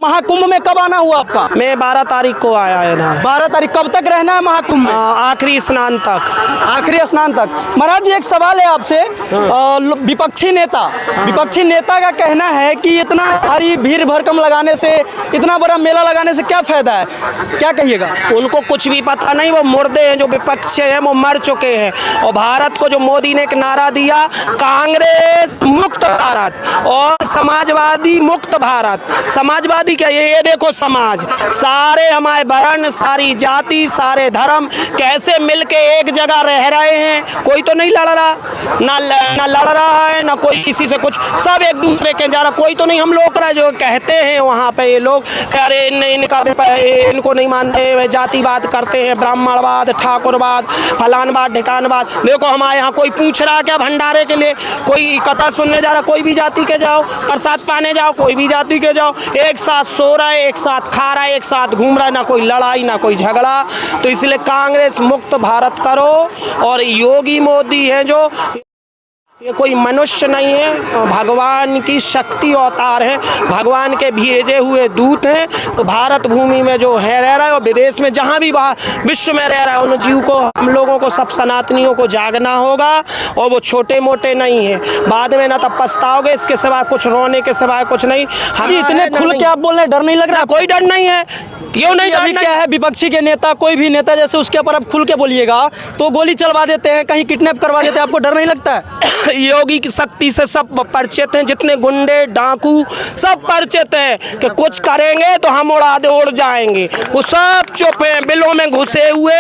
महाकुंभ में कब आना हुआ आपका? मैं 12 तारीख को आया है इधर। 12 तारीख। कब तक रहना है महाकुंभ में? आखिरी स्नान तक। आखिरी स्नान तक। महाराज जी एक सवाल है आपसे। विपक्षी नेता का कहना है कि इतना भारी भीड़ भड़कम लगाने से, इतना बड़ा मेला लगाने से क्या फायदा है, क्या कहिएगा? उनको कुछ भी पता नहीं, वो मुर्दे हैं, जो विपक्ष हैं वो मर चुके हैं। और भारत को जो मोदी ने एक नारा दिया, कांग्रेस मुक्त भारत और समाजवादी मुक्त भारत। समाजवादी क्या, ये देखो समाज, सारे हमारे वर्ण, सारी जाति, सारे धर्म कैसे मिलके एक जगह रह रहे हैं। कोई तो नहीं लड़ रहा, ना लड़ रहा है, ना कोई किसी से कुछ, सब एक दूसरे के जा रहा। कोई तो नहीं, हम लोग जो कहते हैं वहाँ पे ये लोग, अरे इनको नहीं मानते, जातिवाद करते हैं, ब्राह्मणवाद, ठाकुरवाद, फलानवाद, ढिकानवाद। देखो हमारे यहाँ कोई पूछ रहा क्या भंडारे के लिए, कोई कथा सुनने जा रहा, कोई भी जाति के जाओ, प्रसाद पाने जाओ, कोई भी जाति के जाओ, एक साथ सो रहा है, एक साथ खा रहा है, एक साथ घूम रहा है, ना कोई लड़ाई ना कोई झगड़ा। तो इसलिए कांग्रेस मुक्त भारत करो। और योगी मोदी है जो, ये कोई मनुष्य नहीं है, भगवान की शक्ति अवतार है, भगवान के भेजे हुए दूत हैं। तो भारत भूमि में जो है रह रहा है और विदेश में जहाँ भी विश्व में रह रहा है, उन जीव को, हम लोगों को, सब सनातनियों को जागना होगा। और वो छोटे मोटे नहीं है, बाद में ना तब पछताओगे, इसके सिवा कुछ रोने के सिवाय कुछ नहीं। जी इतने खुल के आप बोल रहे हैं, डर नहीं लग रहा? कोई डर नहीं है, क्यों नहीं? अभी क्या है, विपक्षी के नेता, कोई भी नेता जैसे उसके ऊपर आप खुल के बोलिएगा तो गोली चलवा देते हैं, कहीं किडनैप करवा देते हैं, आपको डर नहीं लगता है? योगी की शक्ति से सब परिचित हैं, जितने गुंडे डाकू सब परिचित हैं कि कुछ करेंगे तो हम उड़ जाएंगे। वो सब चुप हैं, बिलों में घुसे हुए।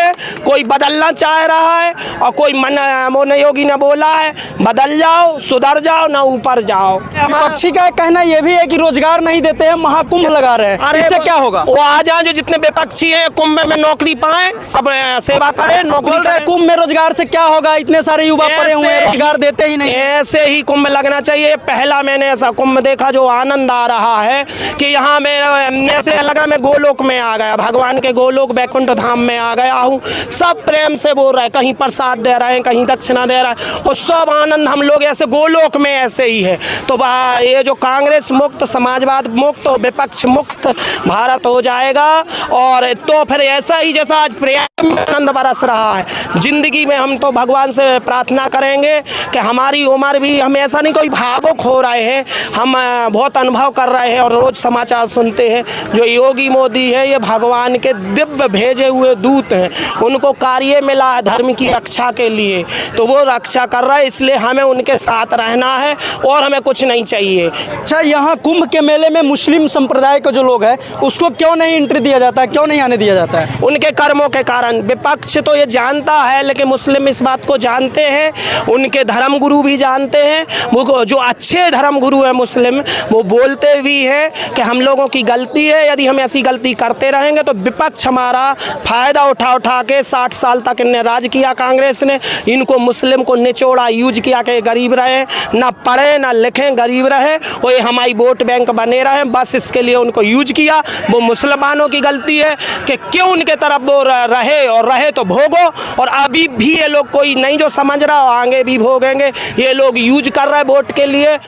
कोई बदलना चाह रहा है और कोई मोने योगी ने बोला है बदल जाओ, सुधर जाओ, ना ऊपर जाओ। विपक्षी का कहना यह भी है कि रोजगार नहीं देते हैं, महाकुंभ लगा रहे हैं, इससे क्या होगा? वो आ जाए, जो जितने विपक्षी हैं कुंभ में नौकरी पाए, सब सेवा करें, नौकरी करें। कुंभ में रोजगार से क्या होगा? इतने सारे युवा पड़े हुए हैं, रोजगार देते ही नहीं। ऐसे ही कुंभ लगना चाहिए। पहला मैंने ऐसा कुंभ देखा जो आनंद आ रहा है कि यहाँ में ऐसे लगा मैं गोलोक में आ गया, भगवान के गोलोक वैकुंठ धाम में आ गया हूँ। सब प्रेम से बोल रहे हैं, कहीं प्रसाद दे रहे हैं, कहीं दक्षिणा दे रहे हैं, और सब आनंद हम लोग ऐसे गोलोक में ऐसे ही है। तो ये जो कांग्रेस मुक्त, समाजवाद मुक्त और विपक्ष मुक्त भारत हो जाएगा। और तो फिर ऐसा ही जैसा आज प्रयाग में आनंद बरस रहा है, जिंदगी में हम तो भगवान से प्रार्थना करेंगे कि हमारी उम्र भी, हम ऐसा नहीं कोई भावुक हो रहे हैं, हम बहुत अनुभव कर रहे हैं और रोज समाचार सुनते हैं। जो योगी मोदी है ये भगवान के दिव्य भेजे हुए दूत हैं, उनको कार्य मिला है धर्म की रक्षा के लिए, तो वो रक्षा कर रहा है। इसलिए हमें उनके साथ रहना है और हमें कुछ नहीं चाहिए। अच्छा, यहाँ कुंभ के मेले में मुस्लिम संप्रदाय के जो लोग हैं उसको क्यों नहीं एंट्री दिया जाता है, क्यों नहीं आने दिया जाता है? उनके कर्मों के कारण। विपक्ष तो ये जानता है, लेकिन मुस्लिम इस बात को जानते हैं, उनके धर्म गुरु भी जानते हैं। वो जो अच्छे धर्म गुरु हैं मुस्लिम, वो बोलते भी हैं कि हम लोगों की गलती है, यदि हम ऐसी गलती करते रहेंगे तो विपक्ष हमारा फायदा उठा के 60 साल तक इन्हें राज किया कांग्रेस ने, इनको मुस्लिम को निचोड़ा, यूज किया कि गरीब रहे, ना पढ़े ना लिखें, गरीब रहे, और ये हमारी वोट बैंक बने रहे, बस इसके लिए उनको यूज किया। वो मुसलमानों की गलती है कि क्यों उनके तरफ वो रहे, और रहे तो भोगो। और अभी भी ये लोग कोई नहीं जो समझ रहा, आगे भी भोगेंगे। ये लोग यूज कर रहे हैं वोट के लिए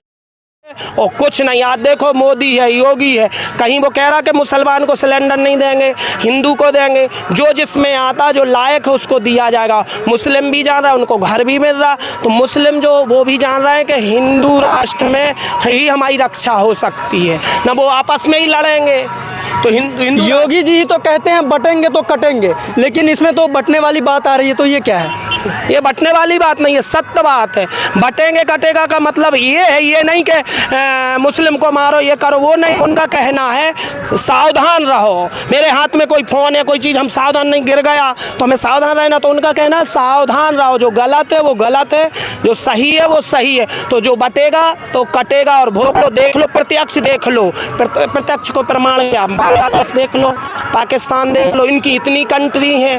और कुछ नहीं। आज देखो मोदी है, योगी है, कहीं वो कह रहा कि मुसलमान को सिलेंडर नहीं देंगे, हिंदू को देंगे, जो जिसमें आता जो लायक है उसको दिया जाएगा। मुस्लिम भी जान रहा है, उनको घर भी मिल रहा। तो मुस्लिम जो वो भी जान रहा है कि हिंदू राष्ट्र में ही हमारी रक्षा हो सकती है, ना वो आपस में ही लड़ेंगे। तो हिंदू योगी जी तो कहते हैं बटेंगे तो कटेंगे, लेकिन इसमें तो बटने वाली बात आ रही है, तो ये क्या है? ये बटने वाली बात नहीं है, सत्य बात है। बटेंगे कटेगा का मतलब ये है, ये नहीं कि मुस्लिम को मारो, ये करो, वो नहीं। उनका कहना है सावधान रहो। मेरे हाथ में कोई फ़ोन है, कोई चीज़, हम सावधान नहीं, गिर गया तो हमें सावधान रहना। तो उनका कहना है सावधान रहो, जो गलत है वो गलत है, जो सही है वो सही है। तो जो बटेगा तो कटेगा, और भोग लो, देख लो, प्रत्यक्ष देख लो। प्रत्यक्ष को प्रमाण क्या, बांग्लादेश देख लो, पाकिस्तान देख लो, इनकी इतनी कंट्री है,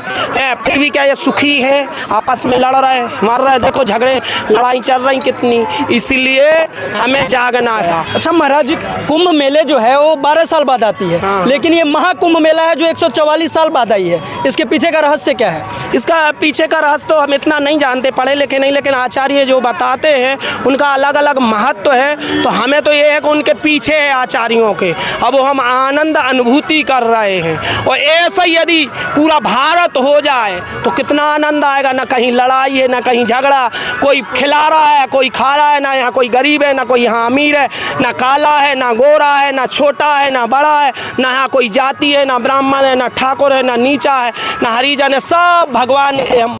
फिर भी क्या ये सुखी है? आपस आपस में लड़ रहे मर रहे, देखो झगड़े लड़ाई चल रही कितनी, इसलिए हमें जागना सा। अच्छा महाराज जी, कुंभ मेले जो है वो 12 साल बाद आती है, हाँ। लेकिन ये महाकुंभ मेला है जो 144 साल बाद आई है, इसके पीछे का रहस्य क्या है? इसका पीछे का रहस्य तो हम इतना नहीं जानते, पढ़े लिखे नहीं, लेकिन आचार्य जो बताते हैं उनका अलग अलग महत्व है। तो हमें तो ये है कि उनके पीछे है आचार्यों के, अब वो हम आनंद अनुभूति कर रहे हैं। और ऐसा ही यदि पूरा भारत हो जाए तो कितना आनंद आएगा, ना कहीं लड़ाई है ना कहीं झगड़ा, कोई खिला रहा है कोई खा रहा है, ना यहाँ कोई गरीब है ना कोई यहाँ अमीर है, ना काला है ना गोरा है, ना छोटा है ना बड़ा है, ना यहाँ कोई जाति है ना ब्राह्मण है ना ठाकुर है ना नीचा है ना हरिजन है, सब भगवान के हम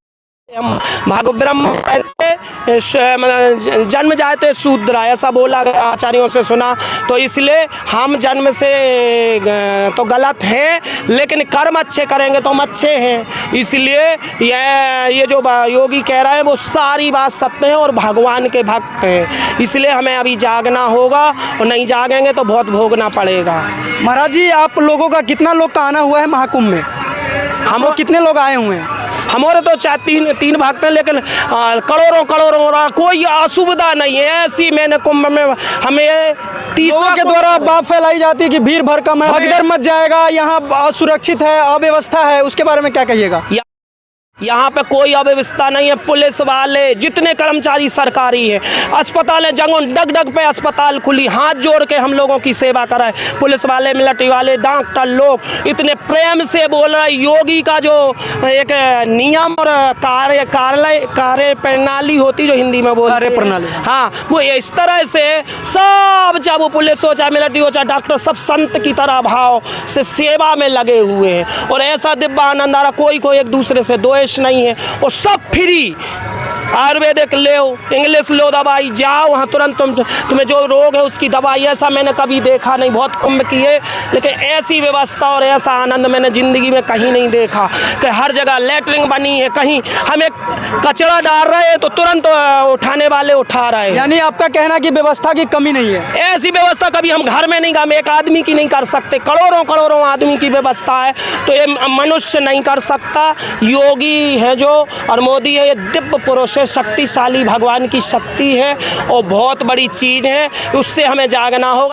ब्रह्म जन्म जाते शूद्र, ऐसा बोला गया आचार्यों से सुना। तो इसलिए हम जन्म से तो गलत हैं, लेकिन कर्म अच्छे करेंगे तो हम अच्छे हैं। इसलिए ये जो योगी कह रहे हैं वो सारी बात सत्य है और भगवान के भक्त हैं। इसलिए हमें अभी जागना होगा, और नहीं जागेंगे तो बहुत भोगना पड़ेगा। महाराज जी, आप लोगों का कितना लोग का आना हुआ है महाकुंभ में? हम लोग कितने लोग आए हुए हैं? हमारे तो तीन भक्त हैं, लेकिन करोड़ों कोई असुविधा नहीं है ऐसी। मैंने कुंभ में हमें लोगों के द्वारा बात फैलाई जाती है कि भीड़ भड़कम है, भगदड़ मच जाएगा, यहाँ असुरक्षित है, अव्यवस्था है, उसके बारे में क्या कहिएगा? यहाँ पे कोई अव्यवस्था नहीं है। पुलिस वाले जितने कर्मचारी सरकारी है, अस्पताल है, जगहों डग डग पे अस्पताल खुली, हाथ जोड़ के हम लोगों की सेवा कराए। पुलिस वाले, मिलिट्री वाले, डॉक्टर लोग इतने प्रेम से बोल रहे। योगी का जो एक नियम और कार्य प्रणाली होती जो हिंदी में बोलते हैं, प्रणाली, हाँ, वो इस तरह से सब, चाहे वो पुलिस हो चाहे मिलिट्री हो चाहे डॉक्टर, सब संत की तरह भाव से सेवा में लगे हुए हैं। और ऐसा दिव्य आनंद आ रहा, कोई एक दूसरे से द्वेष नहीं है, और सब फ्री। आयुर्वेदिक लो, इंग्लिश लो दवाई, जाओ वहाँ तुरंत तुम्हें जो रोग है उसकी दवाई। ऐसा मैंने कभी देखा नहीं, बहुत कुंभ की है, लेकिन ऐसी व्यवस्था और ऐसा आनंद मैंने ज़िंदगी में कहीं नहीं देखा कि हर जगह लैटरिन बनी है, कहीं हमें कचरा डाल रहे हैं तो तुरंत उठाने वाले उठा रहे हैं। यानी आपका कहना कि व्यवस्था की कमी नहीं है? ऐसी व्यवस्था कभी हम घर में नहीं, हम एक आदमी की नहीं कर सकते, करोड़ों आदमी की व्यवस्था है, तो ये मनुष्य नहीं कर सकता। योगी है जो और मोदी है, ये दिव्य पुरुष, शक्तिशाली भगवान की शक्ति है और बहुत बड़ी चीज़ है, उससे हमें जागना होगा।